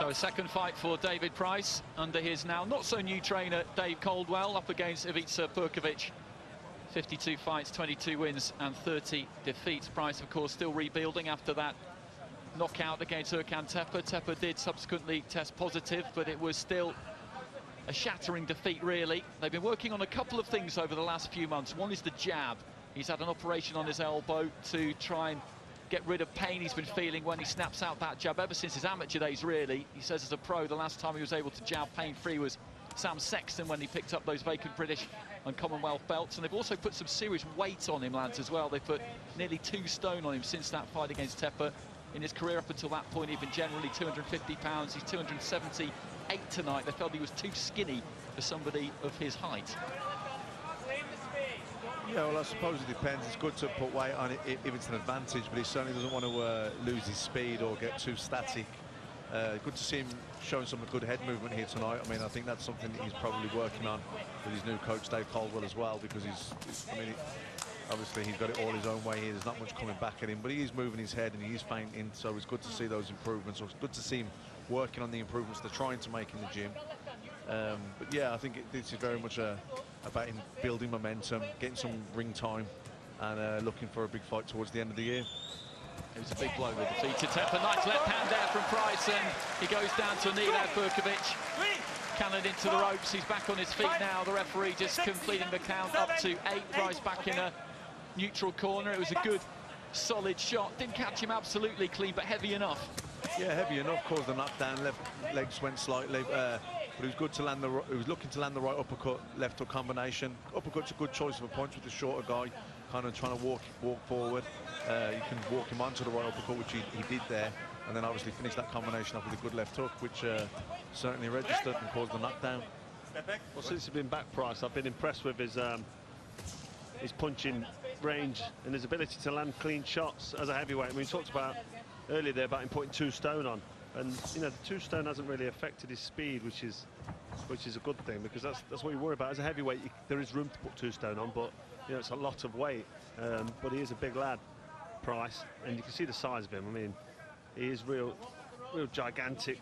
So a second fight for David Price under his now not so new trainer Dave Caldwell, up against Ivica Perkovic. 52 fights, 22 wins and 30 defeats. Price, of course, still rebuilding after that knockout against Erkan Tepe. Tepe did subsequently test positive, but it was still a shattering defeat, really. They've been working on a couple of things over the last few months. One is the jab. He's had an operation on his elbow to try and get rid of pain he's been feeling when he snaps out that jab ever since his amateur days, really. He says as a pro, the last time he was able to jab pain-free was Sam Sexton when he picked up those vacant British and Commonwealth belts. And they've also put some serious weight on him, lads, as well. They've put nearly 2 stone on him since that fight against Tepe. In his career up until that point, even generally 250 pounds. He's 278 tonight. They felt he was too skinny for somebody of his height. Yeah, well, I suppose it depends. It's good to put weight on it if it's an advantage, but he certainly doesn't want to lose his speed or get too static. Good to see him showing some good head movement here tonight. I mean, I think that's something that he's probably working on with his new coach, Dave Caldwell, as well, because obviously he's got it all his own way here. There's not much coming back at him, but he is moving his head and he is feinting, so it's good to see those improvements. So it's good to see him working on the improvements they're trying to make in the gym. But yeah, I think this is very much about him building momentum, getting some ring time, and looking for a big fight towards the end of the year. It was a big blow with defeat to Tepe. Nice left hand there from Price, and he goes down to a knee there, Perkovic. Cannoned into the ropes. He's back on his feet now. The referee just completing the count up to 8. Price back in a neutral corner. It was a good, solid shot. Didn't catch him absolutely clean, but heavy enough. Yeah, heavy enough. Caused the knockdown. Left legs went slightly. But it was good to land he was looking to land the right uppercut, left hook combination. Uppercut's a good choice of a punch with the shorter guy, kind of trying to walk forward. You can walk him onto the right uppercut, which he did there, and then obviously finish that combination up with a good left hook, which certainly registered and caused the knockdown. Well, since he's been back, Price, I've been impressed with his punching range and his ability to land clean shots as a heavyweight. I mean, we talked about earlier there about him putting 2 stone on, and you know, the 2 stone hasn't really affected his speed, which is a good thing, because that's what you worry about as a heavyweight. There is room to put 2 stone on, but you know, it's a lot of weight. But he is a big lad, Price, and you can see the size of him. I mean, he is real gigantic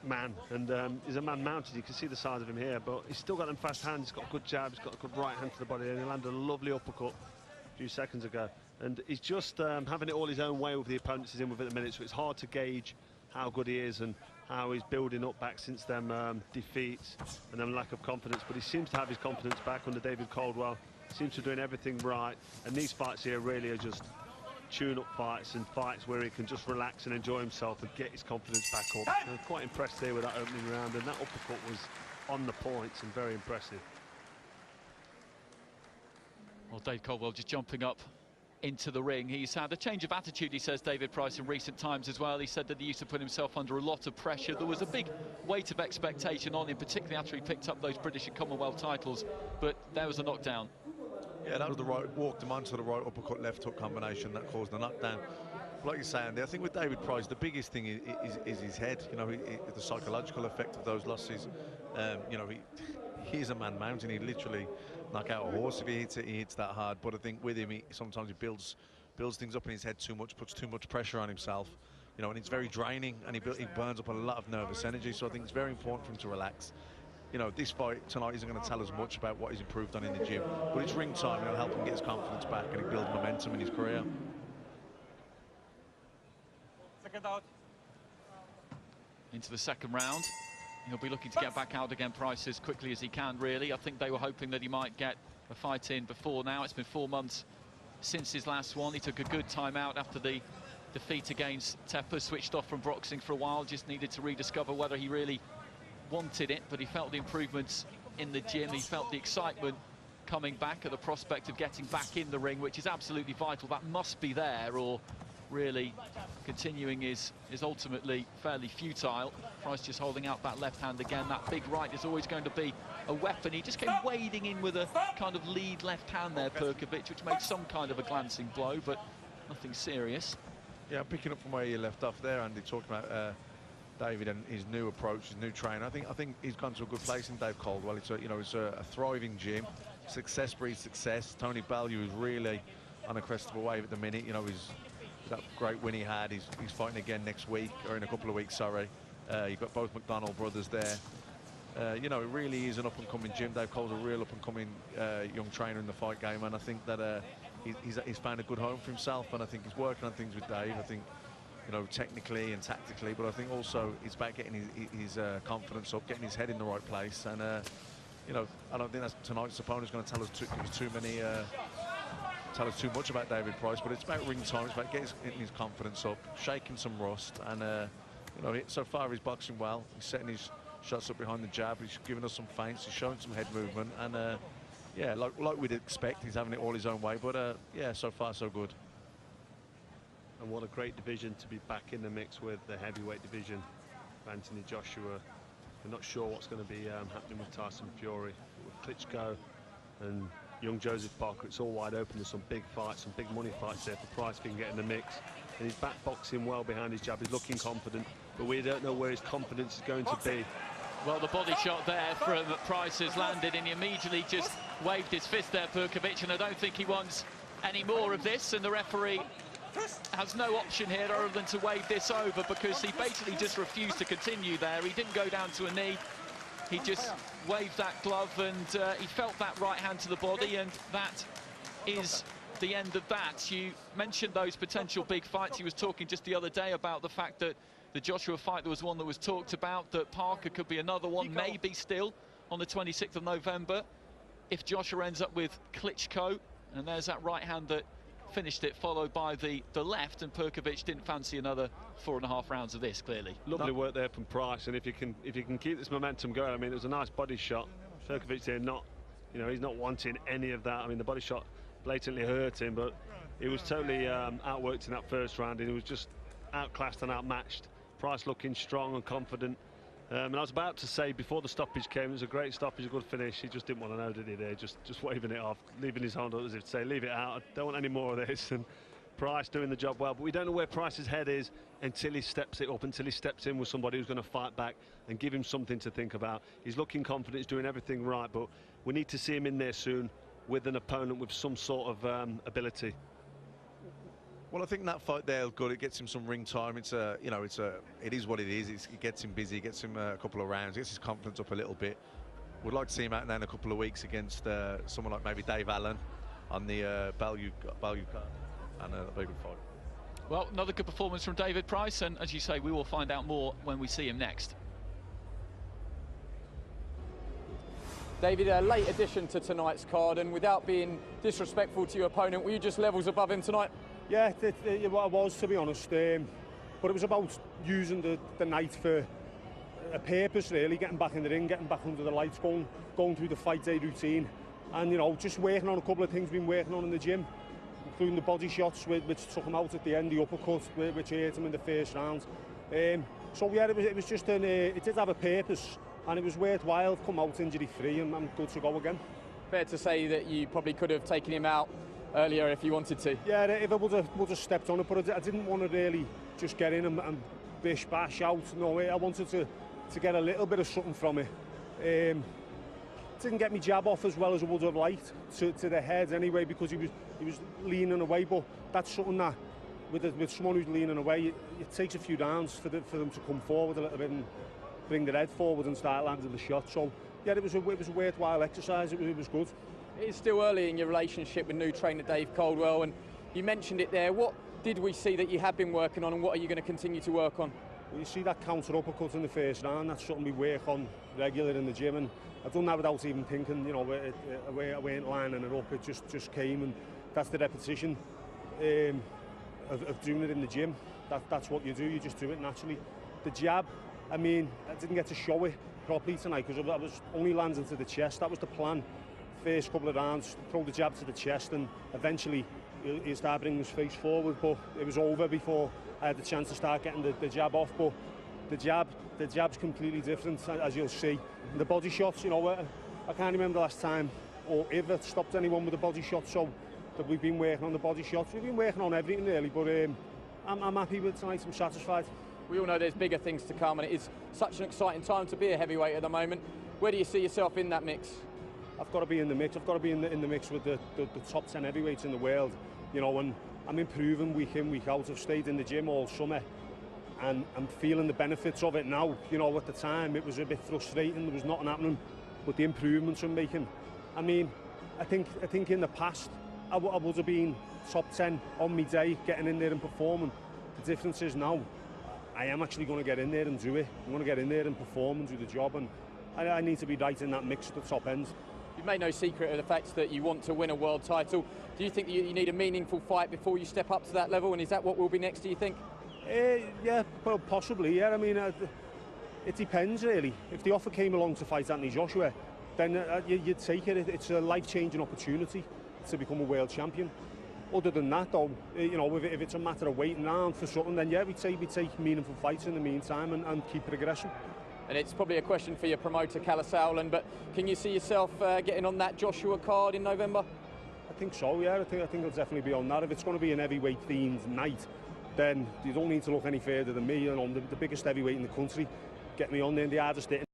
man, and he's a man mounted. You can see the size of him here, but he's still got them fast hands. He's got a good jab, he's got a good right hand to the body, and he landed a lovely uppercut a few seconds ago. And he's just having it all his own way with the opponents he's in with at the minute, so it's hard to gauge how good he is and how he's building up back since them defeats and them lack of confidence. But he seems to have his confidence back under David Caldwell. Seems to be doing everything right, and these fights here really are just tune-up fights and fights where he can just relax and enjoy himself and get his confidence back up. I'm quite impressed here with that opening round, and that uppercut was on the points and very impressive. Well, Dave Caldwell just jumping up into the ring. He's had a change of attitude, he says, David Price, in recent times as well. He said that he used to put himself under a lot of pressure. There was a big weight of expectation on him, particularly after he picked up those British and Commonwealth titles, but there was a knockdown. Yeah, that was the right, walked him onto the right uppercut, left hook combination that caused the knockdown. Like you're saying there, I think with David Price, the biggest thing is his head. You know, the psychological effect of those losses. You know, he's a man mountain. He'd literally knock out a horse if he hits that hard. But I think with him, sometimes he builds things up in his head too much, puts too much pressure on himself. You know, and it's very draining, and he burns up a lot of nervous energy. So I think it's very important for him to relax. You know, this fight tonight isn't going to tell us much about what he's improved on in the gym, but it's ring time, and it'll help him get his confidence back and build momentum in his career. Second out. Into the second round. He'll be looking to get back out again, Price, as quickly as he can, really. I think they were hoping that he might get a fight in before now. It's been 4 months since his last one. He took a good time out after the defeat against Tepe, switched off from boxing for a while, just needed to rediscover whether he really wanted it, but he felt the improvements in the gym. He felt the excitement coming back at the prospect of getting back in the ring, which is absolutely vital. That must be there, or really continuing is ultimately fairly futile. Price just holding out that left hand again. That big right is always going to be a weapon. He just came wading in with a kind of lead left hand there, Perkovic, which made some kind of a glancing blow, but nothing serious. Yeah, picking up from where you left off there, Andy, talking about David and his new approach, his new trainer. I think he's gone to a good place in Dave Caldwell. It's a thriving gym. Success breeds success. Tony Bellew is really on a crest of a wave at the minute. You know, that great win he had. He's fighting again next week, or in a couple of weeks, sorry. You've got both McDonald brothers there. You know, it really is an up-and-coming gym. Dave Cole's a real up-and-coming young trainer in the fight game, and I think that he's found a good home for himself, and I think he's working on things with Dave. I think, you know, technically and tactically, but I think also it's about getting his confidence up, getting his head in the right place, and you know, I don't think that tonight's opponent's going to tell us tell us too much about David Price, but it's about ring time. It's about getting his confidence up, shaking some rust, and you know, so far he's boxing well. He's setting his shots up behind the jab. He's giving us some feints. He's showing some head movement, and yeah, like we'd expect, he's having it all his own way. But yeah, so far so good. And what a great division to be back in the mix with, the heavyweight division. Anthony Joshua. We're not sure what's going to be happening with Tyson Fury, with Klitschko and young Joseph Parker. It's all wide open. There's some big fights, some big money fights there for Price if he can get in the mix. And he's back boxing well behind his jab. He's looking confident, but we don't know where his confidence is going to be. Well, the body shot there from Price has landed, and he immediately just waved his fist there, Perkovic, and I don't think he wants any more of this, and the referee has no option here other than to wave this over, because he basically just refused to continue there. He didn't go down to a knee. He just waved that glove, and he felt that right hand to the body, and that is the end of that. You mentioned those potential big fights. He was talking just the other day about the fact that the Joshua fight, there was one that was talked about, that Parker could be another one, maybe still on the 26th of November, if Joshua ends up with Klitschko. And there's that right hand that finished it, followed by the left, and Perkovic didn't fancy another 4.5 rounds of this, clearly. Lovely work there from Price, and if you can keep this momentum going, I mean, it was a nice body shot. Perkovic there, not, you know, he's not wanting any of that. I mean, the body shot blatantly hurt him, but he was totally outworked in that first round, and he was just outclassed and outmatched. Price looking strong and confident. And I was about to say, before the stoppage came, it was a great stoppage, a good finish. He just didn't want to know, did he, there? Just waving it off, leaving his hand up as if to say, leave it out, I don't want any more of this. And Price doing the job well, but we don't know where Price's head is until he steps it up, until he steps in with somebody who's going to fight back and give him something to think about. He's looking confident, he's doing everything right, but we need to see him in there soon with an opponent with some sort of ability. Well, I think that fight there is good. It gets him some ring time. It's you know, it is what it is. It gets him busy, gets him a couple of rounds, gets his confidence up a little bit. Would like to see him out now in a couple of weeks against someone like maybe Dave Allen on the Bellew card, and a very good fight. Well, another good performance from David Price, and as you say, we will find out more when we see him next. David, a late addition to tonight's card, and without being disrespectful to your opponent, were you just levels above him tonight? Yeah, I was, to be honest, but it was about using the night for a purpose, really, getting back in the ring, getting back under the lights, going through the fight day routine, and, you know, just working on a couple of things we've been working on in the gym, including the body shots, which took him out at the end, the uppercut, which hurt him in the first round. So yeah, it was just it did have a purpose, and it was worthwhile to come out injury-free, and I'm good to go again. Fair to say that you probably could have taken him out earlier if you wanted to. Yeah, if I would have stepped on it, but I didn't want to really just get in and bish bash out. No, I wanted to get a little bit of something from it. Didn't get me jab off as well as I would have liked to the head anyway, because he was leaning away. But that's something that with someone who's leaning away, it takes a few rounds for them to come forward a little bit and bring their head forward and start landing the shot. So yeah, it was a worthwhile exercise. It was good. It is still early in your relationship with new trainer Dave Caldwell, and you mentioned it there. What did we see that you have been working on, and what are you going to continue to work on? Well, you see that counter uppercut in the first round. That's something we work on regular in the gym, and I've done that without even thinking. You know, I weren't lining it up. It just came, and that's the repetition of doing it in the gym. That's what you do. You just do it naturally. The jab, I mean, I didn't get to show it properly tonight because I was only landing to the chest. That was the plan. First couple of rounds, throw the jab to the chest, and eventually he'll start bringing his face forward. But it was over before I had the chance to start getting the jab off. But the jab's completely different, as you'll see. And the body shots, you know, I can't remember the last time or ever stopped anyone with a body shot. So that we've been working on the body shots. We've been working on everything really, but I'm happy with tonight. I'm satisfied. We all know there's bigger things to come, and it is such an exciting time to be a heavyweight at the moment. Where do you see yourself in that mix? I've got to be in the mix. I've got to be in the mix with the top 10 heavyweights in the world, you know, and I'm improving week in, week out. I've stayed in the gym all summer and I'm feeling the benefits of it now. You know, at the time it was a bit frustrating, there was nothing happening, but the improvements I'm making. I mean, I think in the past I would have been top 10 on my day, getting in there and performing. The difference is now I am actually going to get in there and do it. I'm going to get in there and perform and do the job, and I need to be right in that mix at the top end. You've made no secret of the fact that you want to win a world title. Do you think that you need a meaningful fight before you step up to that level, and is that what will be next, do you think? Yeah, well, possibly, yeah. I mean, it depends, really. If the offer came along to fight Anthony Joshua, then you'd take it. It's a life-changing opportunity to become a world champion. Other than that, though, you know, if it's a matter of waiting around for something, then yeah, we take meaningful fights in the meantime and keep progressing. And it's probably a question for your promoter, Kalle Sauerland, but can you see yourself getting on that Joshua card in November? I think so, yeah. I think it'll definitely be on that. If it's going to be an heavyweight themed night, then you don't need to look any further than me. You know, the biggest heavyweight in the country. Get me on there, and the hardest hitting.